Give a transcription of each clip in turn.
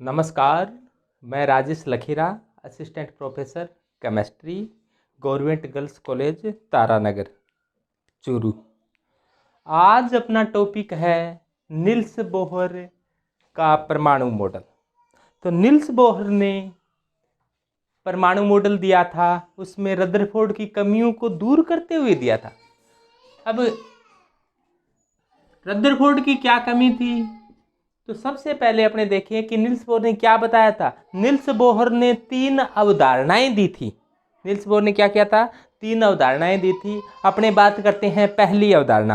नमस्कार, मैं Rajesh Lakhira, assistant professor chemistry, government girls college Taranagar, Churu. आज अपना टॉपिक है नील्स बोहर का परमाणु मॉडल। तो नील्स बोहर ने परमाणु मॉडल दिया था, उसमें रदरफोर्ड की कमियों को दूर करते हुए दिया था। अब रदरफोर्ड की क्या कमी थी? तो सबसे पहले अपने देखें कि नील्स बोहर ने क्या बताया था। नील्स बोहर ने 3 अवधारणाएं दी थी। नील्स बोहर ने क्या किया था? 3 अवधारणाएं दी थी। अपने बात करते हैं पहली अवधारणा।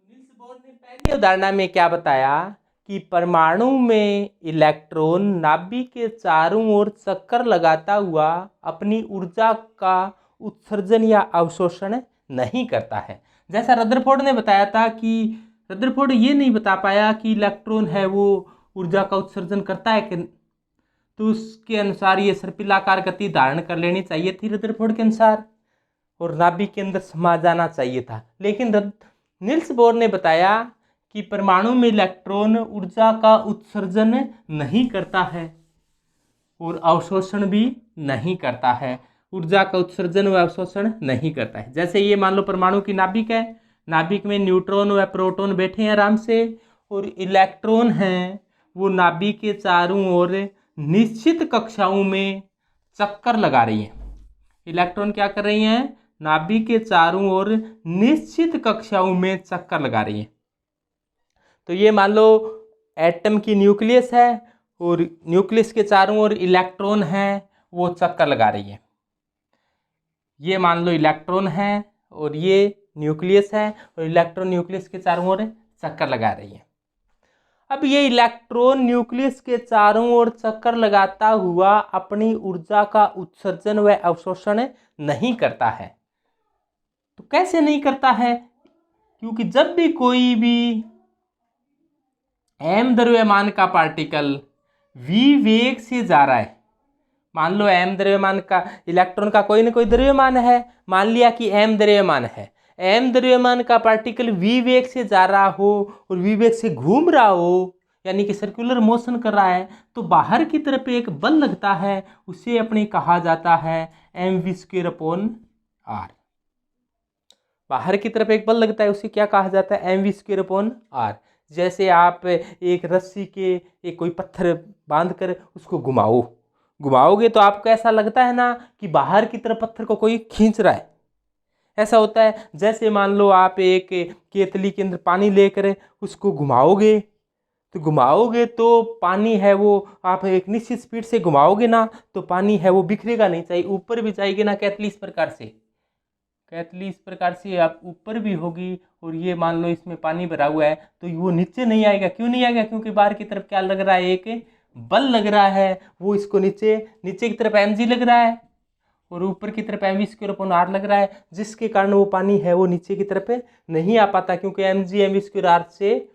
नील्स बोहर ने पहली अवधारणा में क्या बताया कि परमाणु में इलेक्ट्रॉन नाभिक के चारों ओर चक्कर लगाता हुआ अपनी ऊर्जा का उत्सर्जन या अवशोषण नहीं करता है। जैसा रदरफोर्ड ने बताया था कि रदरफोर्ड ये नहीं बता पाया कि इलेक्ट्रॉन है वो ऊर्जा का उत्सर्जन करता है कि, तो उसके अनुसार ये सर्पिलाकार गति धारण कर लेनी चाहिए थी रदरफोर्ड के अनुसार, और नाभिक के अंदर समा जाना चाहिए था। लेकिन नील्स बोहर ने बताया कि परमाणु में इलेक्ट्रॉन ऊर्जा का उत्सर्जन नहीं करता है और अवशोषण भी नहीं करता है। ऊर्जा का उत्सर्जन व अवशोषण नहीं करता है। जैसे ये मान लो परमाणु की नाभिक है, नाभिक में न्यूट्रॉन व प्रोटॉन बैठे हैं आराम से, और इलेक्ट्रॉन हैं वो नाभिक के चारों ओर निश्चित कक्षाओं में चक्कर लगा रही हैं। इलेक्ट्रॉन क्या कर रही हैं? नाभिक के चारों ओर निश्चित कक्षाओं में चक्कर लगा रही हैं। तो ये मान लो एटम की न्यूक्लियस है और न्यूक्लियस के चारों ओर इलेक्ट्रॉन है, वो चक्कर लगा रही है। ये मान लो इलेक्ट्रॉन है और ये न्यूक्लियस है, और इलेक्ट्रॉन न्यूक्लियस के चारों ओर चक्कर लगा रही है। अब ये इलेक्ट्रॉन न्यूक्लियस के चारों ओर चक्कर लगाता हुआ अपनी ऊर्जा का उत्सर्जन व अवशोषण नहीं करता है। तो कैसे नहीं करता है? क्योंकि जब भी कोई भी m द्रव्यमान का पार्टिकल v वेग से जा रहा है, मान लो m द्रव्यमान का इलेक्ट्रॉन का कोई ना कोई द्रव्यमान है, मान लिया कि m द्रव्यमान है, m द्रव्यमान का पार्टिकल v वेग से जा रहा हो और v वेग से घूम रहा हो, यानी कि सर्कुलर मोशन कर रहा है, तो बाहर की तरफ एक बल लगता है, उसे अपने कहा जाता है mv²/r। बाहर की तरफ एक बल लगता है, उसे क्या कहा जाता है? mv²/r। जैसे आप एक रस्सी के एक कोई पत्थर बांध कर उसको घुमाओगे तो आपको ऐसा लगता है ना कि बाहर की तरफ पत्थर को कोई खींच रहा है, ऐसा होता है। जैसे मान लो आप एक केतली के अंदर पानी लेकर उसको घुमाओगे तो पानी है वो आप एक निश्चित स्पीड से घुमाओगे ना, तो पानी है वो बिखरेगा नहीं, चाहिए ऊपर भी जाएगी ना केतली इस प्रकार से आप ऊपर भी होगी, और ये मान लो इसमें पानी भरा हुआ है तो वो नीचे नहीं आएगा। क्यों नहीं आएगा? क्योंकि बाहर की तरफ क्या लग रहा है? एक बल लग रहा है, वो इसको नीचे की तरफ mg लग रहा है और ऊपर की तरफ mv²/r लग रहा है, जिसके कारण वो पानी है वो नीचे की तरफ नहीं आ पाता, क्योंकि mg mv²r से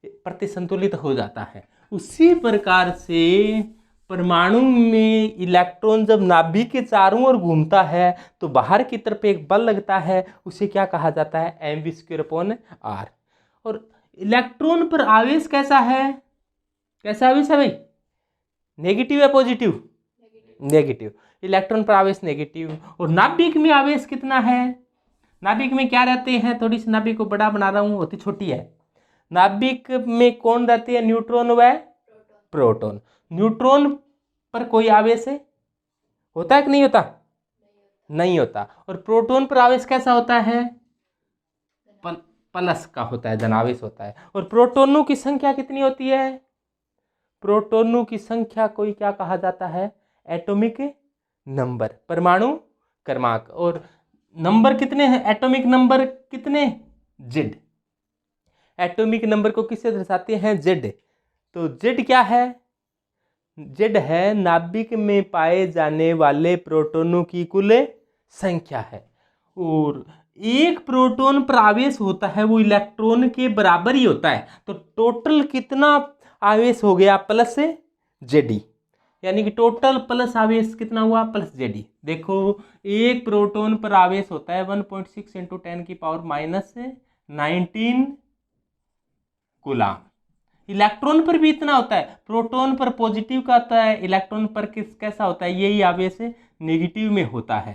प्रतिसंतुलित हो जाता है। उसी प्रकार से परमाणु में इलेक्ट्रॉन जब नाभिक के चारों ओर घूमता है तो बाहर की तरफ एक बल लगता है, उसे क्या कहा जाता है? mv²/r। और इलेक्ट्रॉन पर आवेश कैसा है? कैसा आवेश है भाई? नेगेटिव या पॉजिटिव? नेगेटिव। इलेक्ट्रॉन पर आवेश नेगेटिव। और नाभिक में आवेश कितना है? नाभिक में क्या रहते हैं? थोड़ी सी नाभिक को बड़ा बना रहा हूँ, होती छोटी है। नाभिक में कौन रहते हैं? न्यूट्रॉन व प्रोटॉन। न्यूट्रॉन पर कोई आवेश होता है कि नहीं होता? नहीं होता। और प्रोटॉन पर आवेश कैसा होता है? प्लस का होता है, धनावेश होता है। और प्रोटॉनों की संख्या कितनी होती है? प्रोटॉनों की संख्या को क्या कहा जाता है? एटॉमिक नंबर, परमाणु क्रमांक। और नंबर कितने हैं? एटॉमिक नंबर कितने? Z। एटॉमिक नंबर को किससे दर्शाते हैं? Z। तो Z क्या है? Z है नाभिक में पाए जाने वाले प्रोटॉनों की कुल संख्या है। और एक प्रोटॉन पर आवेश होता है वो इलेक्ट्रॉन के बराबर ही होता है। तो टोटल कितना आवेश हो गया? प्लस Zd, यानी कि टोटल प्लस आवेश कितना हुआ? Plus Zd। देखो एक प्रोटॉन पर आवेश होता है 1.6 × 10⁻⁻19 कूलाम। इलेक्ट्रॉन पर भी इतना होता है, प्रोटॉन पर पॉजिटिव का होता है, इलेक्ट्रॉन पर कैसा होता है, यही आवेश नेगेटिव में होता है।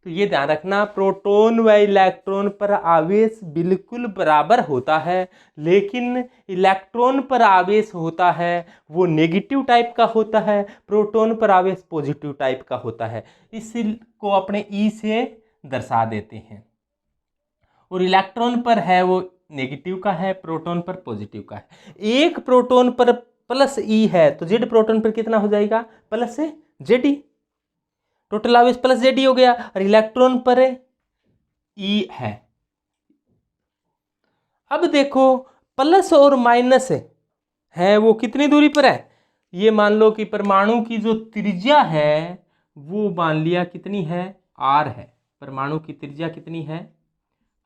तो ये ध्यान रखना, प्रोटॉन व इलेक्ट्रॉन पर आवेश बिल्कुल बराबर होता है, लेकिन इलेक्ट्रॉन पर आवेश होता है वो नेगेटिव टाइप का होता है, प्रोटॉन पर आवेश पॉजिटिव टाइप का होता है। इसको अपने ई से दर्शा देते हैं। और इलेक्ट्रॉन पर है वो नेगेटिव का है, प्रोटॉन पर पॉजिटिव का है। एक प्रोटॉन पर प्लस ई है तो जेड प्रोटॉन पर कितना हो जाएगा, प्लस जेड ई, टोटल आवेश प्लस जेड ई हो गया। और इलेक्ट्रॉन पर ई है। अब देखो प्लस और माइनस है वो कितनी दूरी पर है, ये मान लो कि परमाणु की जो त्रिज्या है वो मान लिया कितनी है, आर है। परमाणु की त्रिज्या कितनी है,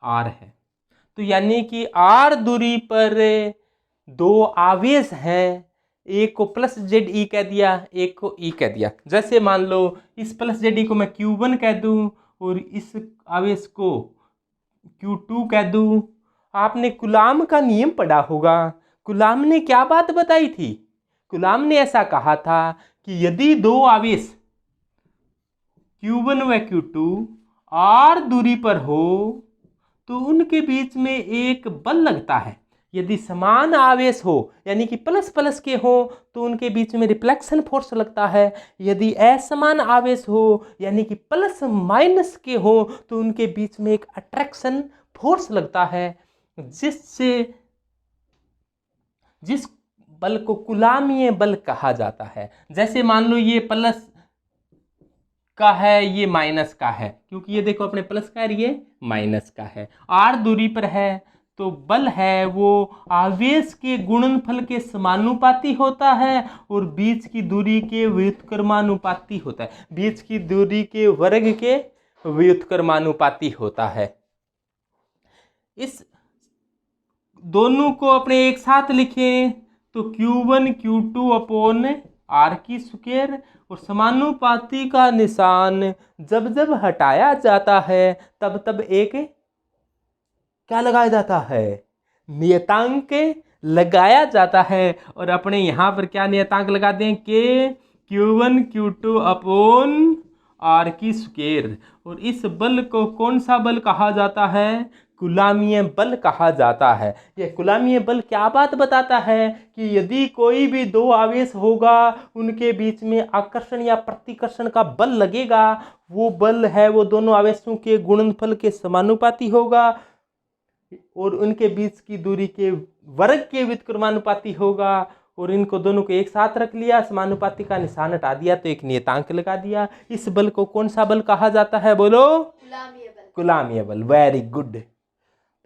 आर है। तो यानी कि आर दूरी पर दो आवेश हैं, एक को प्लस जेड ई कह दिया, एक को ई कह दिया। जैसे मान लो इस प्लस जेड ई को मैं Q1 कह दूं और इस आवेश को Q2 कह दूं। आपने कूलाम का नियम पढ़ा होगा। कूलाम ने क्या बात बताई थी, कूलाम ने ऐसा कहा था कि यदि दो आवेश Q1 व Q2 आर दूरी पर हो तो उनके बीच में एक बल लगता है। यदि समान आवेश हो यानी कि प्लस प्लस के हो तो उनके बीच में रिफ्लेक्शन फोर्स लगता है। यदि असमान आवेश हो यानी कि प्लस माइनस के हो तो उनके बीच में एक अट्रैक्शन फोर्स लगता है, जिस बल को कूलामीय बल कहा जाता है। जैसे मान लो ये प्लस का है, ये माइनस का है, क्योंकि ये देखो अपने प्लस का है, ये माइनस का है। आर दूरी पर है तो बल है वो आवेश के गुणनफल के समानुपाती होता है और बीच की दूरी के व्युत्क्रमानुपाती होता है, बीच की दूरी के वर्ग के व्युत्क्रमानुपाती होता है। इस दोनों को अपने एक साथ लिखें तो Q1 Q2 अपॉन आर की स्क्वायर, और समानुपाती का निशान जब जब हटाया जाता है तब तब एक क्या लगाया जाता है, नियतांक लगाया जाता है। और अपने यहाँ पर क्या नियतांक लगा दें कि Q1 Q2 अपॉन आर की स्क्वायर। और इस बल को कौन सा बल कहा जाता है, कूलामीय बल कहा जाता है। यह कूलामीय बल क्या बात बताता है कि यदि कोई भी दो आवेश होगा उनके बीच में आकर्षण या प्रतिकर्षण का बल लगेगा, वो बल है वो दोनों आवेशों के गुणनफल के समानुपाती होगा और उनके बीच की दूरी के वर्ग के व्युत्क्रमानुपाती होगा। और इनको दोनों को एक साथ रख लिया, समानुपाती का निशान हटा दिया तो एक नियतांक लगा दिया। इस बल को कौन सा बल कहा जाता है, बोलो, कूलामीय बल। Very good.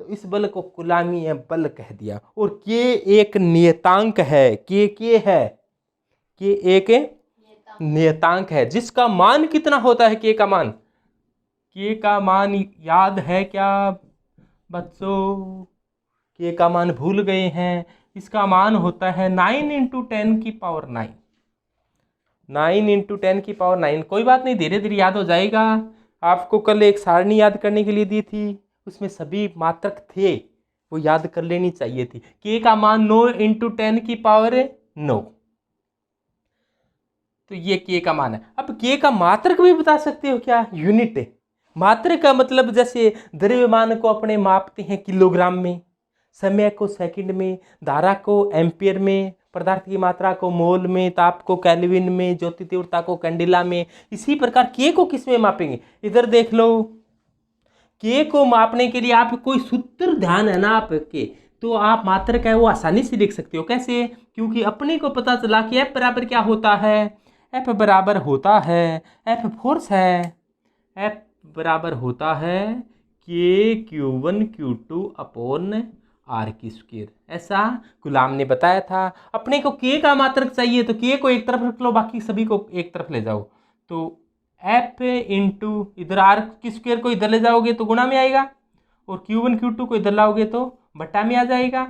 तो इस बल को कूलामीय बल कह दिया। और के एक नियतांक है, के है, के एक नियतांक है जिसका मान कितना होता है, के का मान याद है क्या बच्चों, के का मान भूल गए हैं। इसका मान होता है 9 × 10 की पावर 9, 9 × 10 की पावर 9। कोई बात नहीं, धीरे धीरे याद हो जाएगा। आपको कल एक सारणी याद करने के लिए दी थी, उसमें सभी मात्रक थे, वो याद कर लेनी चाहिए थी। के का मान 9 × 10 की पावर 9, तो ये के का मान है। अब के का मात्रक भी बता सकते हो क्या, यूनिट। मात्रक का मतलब जैसे द्रव्यमान को अपने मापते हैं किलोग्राम में, समय को सेकंड में, धारा को एम्पियर में, पदार्थ की मात्रा को मोल में, ताप को केल्विन में, ज्योति तीव्रता को कैंडिला में। इसी प्रकार के को किस में मापेंगे, इधर देख लो। के को मापने के लिए आप कोई सूत्र ध्यान है ना आपके, तो आप मात्रक है वो आसानी से लिख सकते हो। कैसे, क्योंकि अपने को पता चला कि एफ बराबर क्या होता है, एफ बराबर होता है, एफ फोर्स है, एफ बराबर होता है के Q1 Q2 अपॉन आर की स्क्वायर। ऐसा गुलाम ने बताया था। अपने को के का मात्रक चाहिए तो के को एक तरफ रख लो, बाकी सभी को एक तरफ ले जाओ। तो एफ इंटू इधर आर की स्क्वायर को इधर ले जाओगे तो गुणा में आएगा, और Q1 Q2 को इधर लाओगे तो बट्टा में आ जाएगा।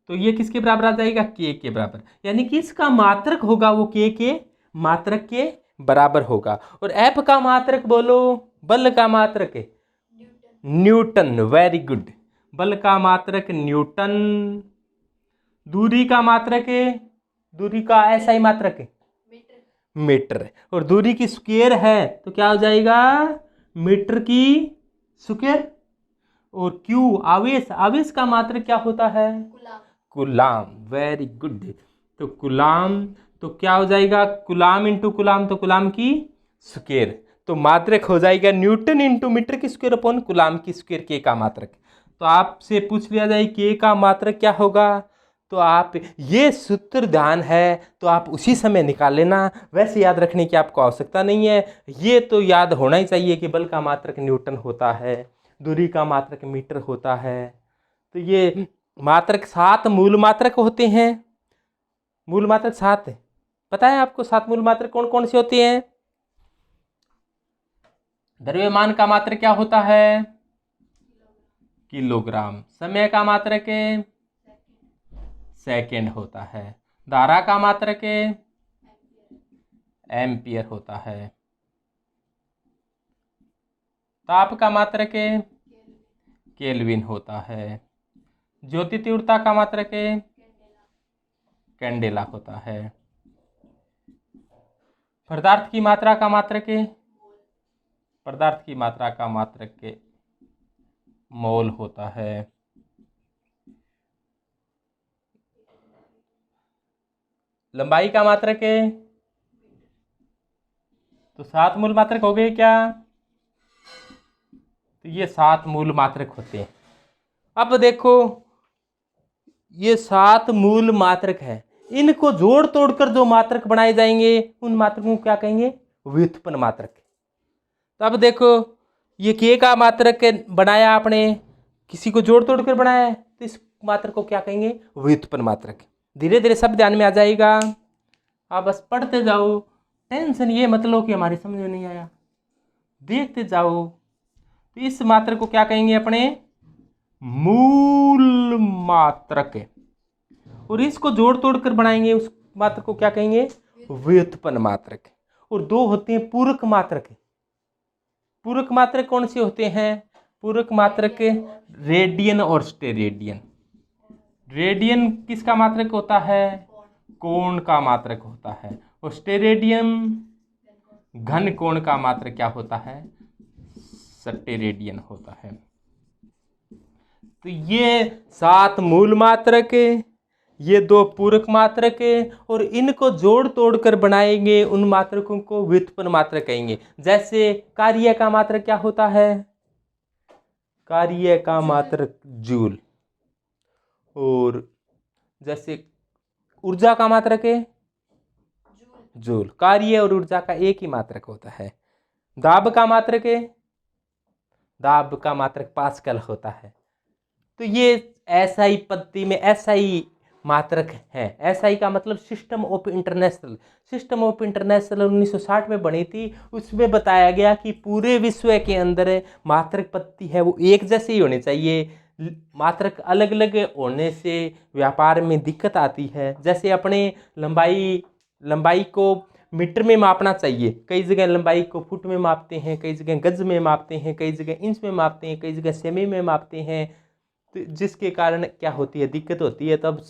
तो ये किसके बराबर आ जाएगा, के बराबर। यानी कि इसका मात्रक होगा वो के मात्रक के बराबर होगा। और एफ का मात्रक बोलो, बल का मात्रक है न्यूटन, वेरी गुड। बल का मात्रक न्यूटन, दूरी का मात्रक है, दूरी का एसआई मात्रक है मीटर, और दूरी की स्क्वायर है तो क्या हो जाएगा मीटर की स्क्वायर। और क्यू आवेश, आवेश का मात्रक क्या होता है कुलाम, वेरी गुड। तो कुलाम, तो क्या हो जाएगा कुलाम इंटू कुलाम, तो कुलाम की स्क्वायर, तो मात्रक हो जाएगा न्यूटन इंटू मीटर की स्क्वायर अपॉन कुलाम की स्क्वायर के का मात्रक। तो आपसे पूछ लिया जाए के का मात्रक क्या होगा, तो आप ये सूत्र ध्यान है तो आप उसी समय निकाल लेना, वैसे याद रखने की आपको आवश्यकता नहीं है। ये तो याद होना ही चाहिए कि बल का मात्रक न्यूटन होता है, दूरी का मात्रक मीटर होता है। तो ये मात्रक 7 मूल मात्रक होते हैं, मूल मात्रक 7 है। पता है आपको 7 मूल मात्रक कौन कौन से होते हैं? द्रव्यमान का मात्रक क्या होता है किलोग्राम, समय का मात्रक सेकेंड होता है, धारा का मात्रक एम्पियर होता है, ताप का मात्रक केल्विन होता है, ज्योति तीव्रता का मात्रक कैंडेला होता है, पदार्थ की मात्रा का मात्रक पदार्थ की मात्रा का मात्रक मोल होता है, लंबाई का मात्रक तो 7 मूल मात्रक हो गए क्या? तो ये 7 मूल मात्रक होते हैं। अब देखो ये 7 मूल मात्रक है, इनको जोड़ तोड़कर जो मात्रक बनाए जाएंगे उन मात्रकों को क्या कहेंगे व्युत्पन्न मात्रक। तो अब देखो ये के का मात्रक बनाया आपने, किसी को जोड़ तोड़ कर बनाया है, तो इस मात्रक को क्या कहेंगे व्युत्पन्न मात्रक। धीरे धीरे सब ध्यान में आ जाएगा, आप बस पढ़ते जाओ, टेंशन ये मत लो कि हमारी समझ में नहीं आया, देखते जाओ। तो इस मात्रक को क्या कहेंगे अपने मूल मात्रक, और इसको जोड़ तोड़ कर बनाएंगे उस मात्रक को क्या कहेंगे व्युत्पन्न मात्रक। और दो होते हैं पूरक मात्रक। पूरक मात्रक कौन से होते हैं? पूरक मात्रक रेडियन और स्टेरेडियन। रेडियन किसका मात्रक होता है? कोण का मात्रक होता है। और स्टेरेडियन घन कोण का मात्रक क्या होता है? स्टेरेडियन होता है। तो ये 7 मूल मात्रक, ये 2 पूरक मात्रक और इनको जोड़ तोड़ कर बनाएंगे उन मात्रकों को व्युत्पन्न मात्रक कहेंगे। जैसे कार्य का मात्रक क्या होता है? कार्य का मात्रक जूल। और जैसे ऊर्जा का मात्रक है जूल। कार्य और ऊर्जा का एक ही मात्रक होता है। दाब का मात्रक है, दाब का मात्रक पास्कल होता है। तो ये एसआई पद्धति में एसआई मात्रक है। एसआई का मतलब system of international. System of international 1960 में बनी थी। उसमें बताया गया कि पूरे विश्व के अंदर मात्रक पद्धति है वो एक जैसे ही होनी चाहिए। मात्रक अलग अलग होने से व्यापार में दिक्कत आती है। जैसे अपने लंबाई को मीटर में मापना चाहिए, कई जगह लंबाई को फुट में मापते हैं, कई जगह गज में मापते हैं, कई जगह इंच में मापते हैं, कई जगह सेमी में मापते हैं। तो जिसके कारण क्या होती है दिक्कत होती है। तब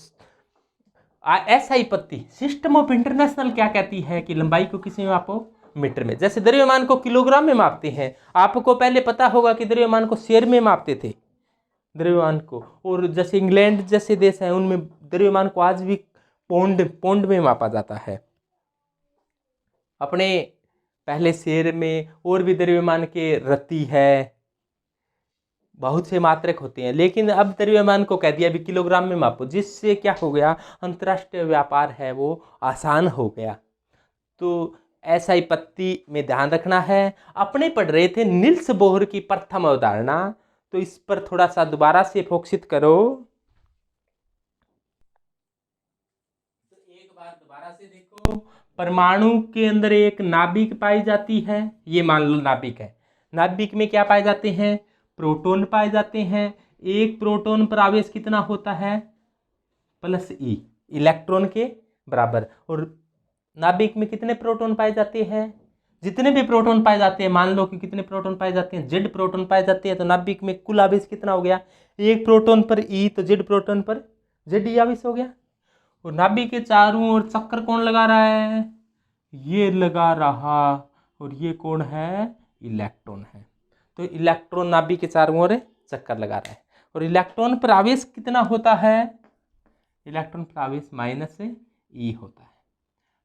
एसआई पद्धति सिस्टम ऑफ इंटरनेशनल क्या कहती है कि लंबाई को किस में मापो? मीटर में। जैसे द्रव्यमान को किलोग्राम में मापते हैं। आपको पहले पता होगा कि द्रव्यमान को शेर में मापते थे द्रव्यमान को। और जैसे इंग्लैंड जैसे देश है उनमें द्रव्यमान को आज भी पौंड में मापा जाता है। अपने पहले शेर में और भी द्रव्यमान के रत्ती है, बहुत से मात्रक होते हैं, लेकिन अब द्रव्यमान को कह दिया भी किलोग्राम में मापो, जिससे क्या हो गया अंतर्राष्ट्रीय व्यापार है वो आसान हो गया। तो एसआई पद्धति में ध्यान रखना है। अपने पढ़ रहे थे निल्स बोहर की प्रथम अवधारणा, तो इस पर थोड़ा सा दोबारा से फोकसित करो। तो एक बार दोबारा से देखो, परमाणु के अंदर एक नाभिक पाई जाती है, ये मान लो नाभिक है। नाभिक में क्या पाए जाते हैं? प्रोटॉन पाए जाते हैं। एक प्रोटॉन पर आवेश कितना होता है? +E, इलेक्ट्रॉन के बराबर। और नाभिक में कितने प्रोटॉन पाए जाते हैं? जितने भी प्रोटॉन पाए जाते हैं, मान लो कि कितने प्रोटॉन पाए जाते हैं, जेड प्रोटॉन पाए जाते हैं, तो नाभिक में कुल आवेश कितना हो गया, एक प्रोटॉन पर ई, तो जेड प्रोटॉन पर जेड ई आवेश हो गया। और नाभिक के चारों ओर चक्कर कौन लगा रहा है, ये लगा रहा, और ये कौन है, इलेक्ट्रॉन है। तो इलेक्ट्रॉन नाभिक के चारों ओर चक्कर लगा रहा है। और इलेक्ट्रॉन पर आवेश कितना होता है, इलेक्ट्रॉन पर आवेश माइनस ई होता है।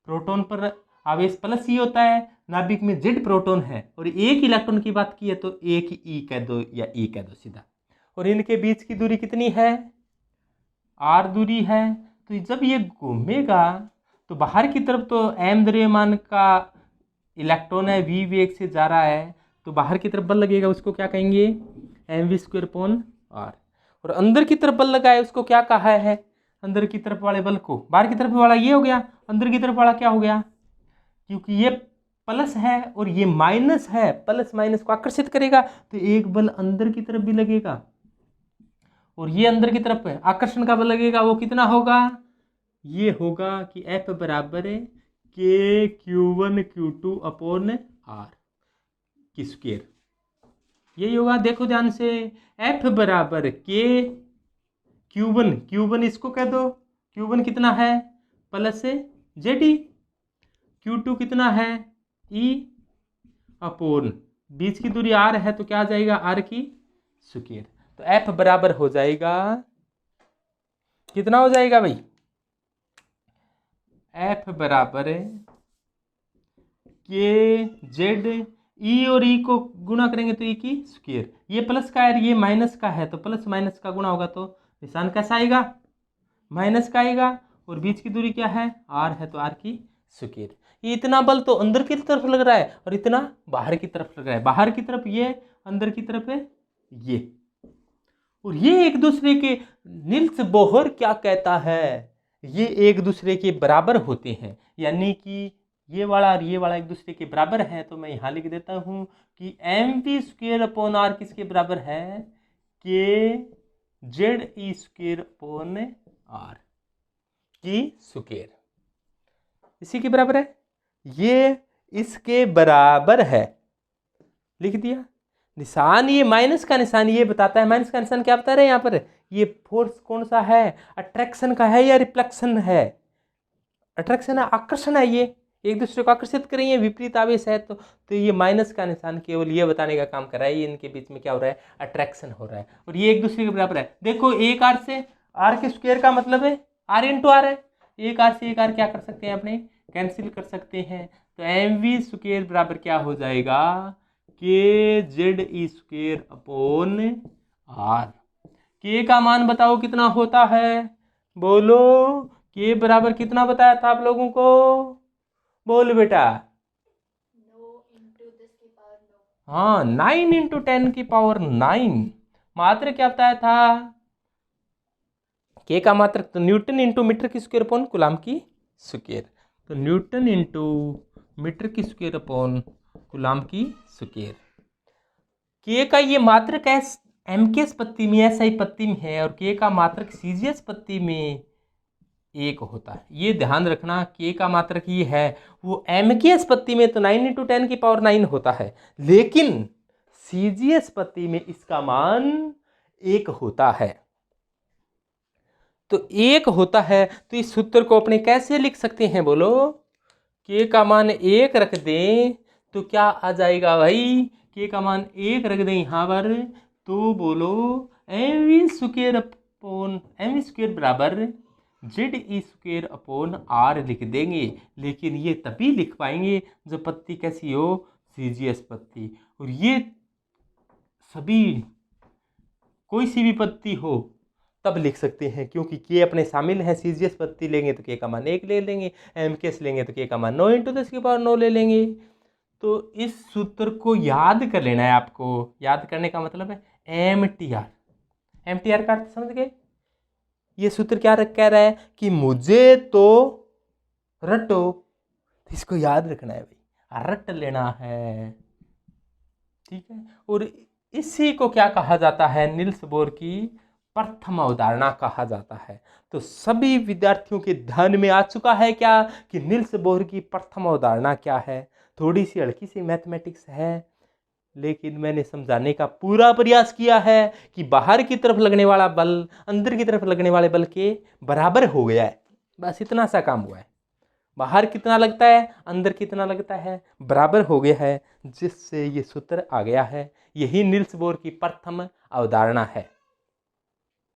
प्रोटॉन पर आवेश प्लस ई होता है। नाभिक में जेड प्रोटॉन है और एक इलेक्ट्रॉन की बात की है तो एक ई कह दो या ई कह दो सीधा। और इनके बीच की दूरी कितनी है, आर दूरी है। तो जब ये घूमेगा तो बाहर की तरफ तो एम द्रव्यमान का इलेक्ट्रॉन है, वी वेग से जा रहा है, तो बाहर की तरफ बल लगेगा, उसको क्या कहेंगे, M V square upon R. और अंदर की तरफ बल लगा है, उसको क्या कहा है, अंदर की तरफ वाले बल को, बाहर की तरफ वाला ये हो गया, अंदर की तरफ वाला क्या हो गया, क्योंकि ये प्लस है और ये माइनस है, प्लस माइनस को आकर्षित करेगा, तो एक बल अंदर की तरफ भी लगेगा और ये अंदर की तरफ आकर्षण का बल लगेगा, वो कितना होगा, ये होगा कि F बराबर है के Q1 Q2 अपॉन आर की स्क्वायर, यही होगा। देखो ध्यान से, F बराबर के Q1 इसको कह दो, Q1 कितना है प्लस जेड ई, Q2 कितना है ई अपॉन बीच की दूरी आर है तो क्या आ जाएगा, आर की स्क्वायर। तो F बराबर हो जाएगा, कितना हो जाएगा भाई, F बराबर के जेड ई, और ई को गुणा करेंगे तो ई की स्क्वायर, ये प्लस का है ये माइनस का है, तो प्लस माइनस का गुणा होगा तो निशान कैसा आएगा, माइनस का आएगा। और बीच की दूरी क्या है, आर है तो आर की स्क्वायर। ये इतना बल तो अंदर की तरफ लग रहा है और इतना बाहर की तरफ लग रहा है, बाहर की तरफ ये, अंदर की तरफ है ये, और ये एक दूसरे के, निल्स बोहर क्या कहता है, ये एक दूसरे के बराबर होते हैं, यानी कि ये वाला और ये वाला एक दूसरे के बराबर है। तो मैं यहाँ लिख देता हूँ कि M V square upon R किसके बराबर है, K Z E square upon R की स्क्वेयर, इसी के बराबर है, ये इसके बराबर है, लिख दिया। निशान ये माइनस का निशान ये बताता है, माइनस का निशान क्या बता रहे हैं यहाँ पर, ये फोर्स कौन सा है, अट्रैक्शन का है या रिफ्लेक्शन है, अट्रैक्शन है, आकर्षण है, ये एक दूसरे को आकर्षित करेंगे, विपरीत आवेश है तो ये माइनस का निशान केवल ये बताने का काम कर रहा है, ये इनके बीच में क्या हो रहा है, अट्रैक्शन हो रहा है, और ये एक दूसरे के बराबर है। देखो एक आर से आर के स्क्वायर का मतलब है आर इंटू आर है, एक आर से एक आर क्या कर सकते हैं अपने, कैंसिल कर सकते हैं। तो एम वी स्क्वायर बराबर क्या हो जाएगा, K Z E square upon R. K का मान बताओ कितना होता है, बोलो, के बराबर कितना बताया था आप लोगों को, बोल बेटा, 9 हाँ 9 इंटू 10 की पावर 9, मात्रक क्या बताया था, के का मात्रक तो न्यूटन इंटू मीटर की स्क्वायर अपॉन कूलाम की स्क्वायर, तो न्यूटन इंटू मीटर की स्क्वायर अपॉन कूलाम की स्क्वायर। के का ये मात्रक है एम के पत्ती में, एसआई पत्ती में है, और के का मात्रक सीजीएस पत्ती में एक होता है, ये ध्यान रखना, के का मात्रक ये है, वो एम के पत्ती में तो 9 इंटू 10 की पावर 9 होता है, लेकिन सीजीएस पत्ती में इसका मान 1 होता है। तो 1 होता है, तो इस सूत्र को अपने कैसे लिख सकते हैं, बोलो, के का मान 1 रख दें तो क्या आ जाएगा भाई, के का मान 1 रख दें यहाँ पर, तो बोलो M V square upon M V square बराबर Z E square upon R लिख देंगे। लेकिन ये तभी लिख पाएंगे जब पत्ती कैसी हो, सीजीएस पत्ती, और ये सभी कोई सी भी पत्ती हो तब लिख सकते हैं, क्योंकि के अपने शामिल हैं, सीजीएस पत्ती लेंगे तो के का मान 1 ले लेंगे, एम केस लेंगे तो के का मान 9 इंटू 10 की पावर 9 ले लेंगे। तो इस सूत्र को याद कर लेना है आपको, याद करने का मतलब है M T R, M T R का अर्थ समझ गए, ये सूत्र क्या कह रहा है कि मुझे तो रटो, इसको याद रखना है भाई, रट लेना है, ठीक है। और इसी को क्या कहा जाता है, निल्स बोर की प्रथम अवधारणा कहा जाता है। तो सभी विद्यार्थियों के ध्यान में आ चुका है क्या कि निल्स बोर की प्रथम अवधारणा क्या है। थोड़ी सी हल्की सी मैथमेटिक्स है, लेकिन मैंने समझाने का पूरा प्रयास किया है कि बाहर की तरफ लगने वाला बल अंदर की तरफ लगने वाले बल के बराबर हो गया है। बस इतना सा काम हुआ है। बाहर कितना लगता है, अंदर कितना लगता है, बराबर हो गया है, जिससे ये सूत्र आ गया है। यही नील्स बोर की प्रथम अवधारणा है।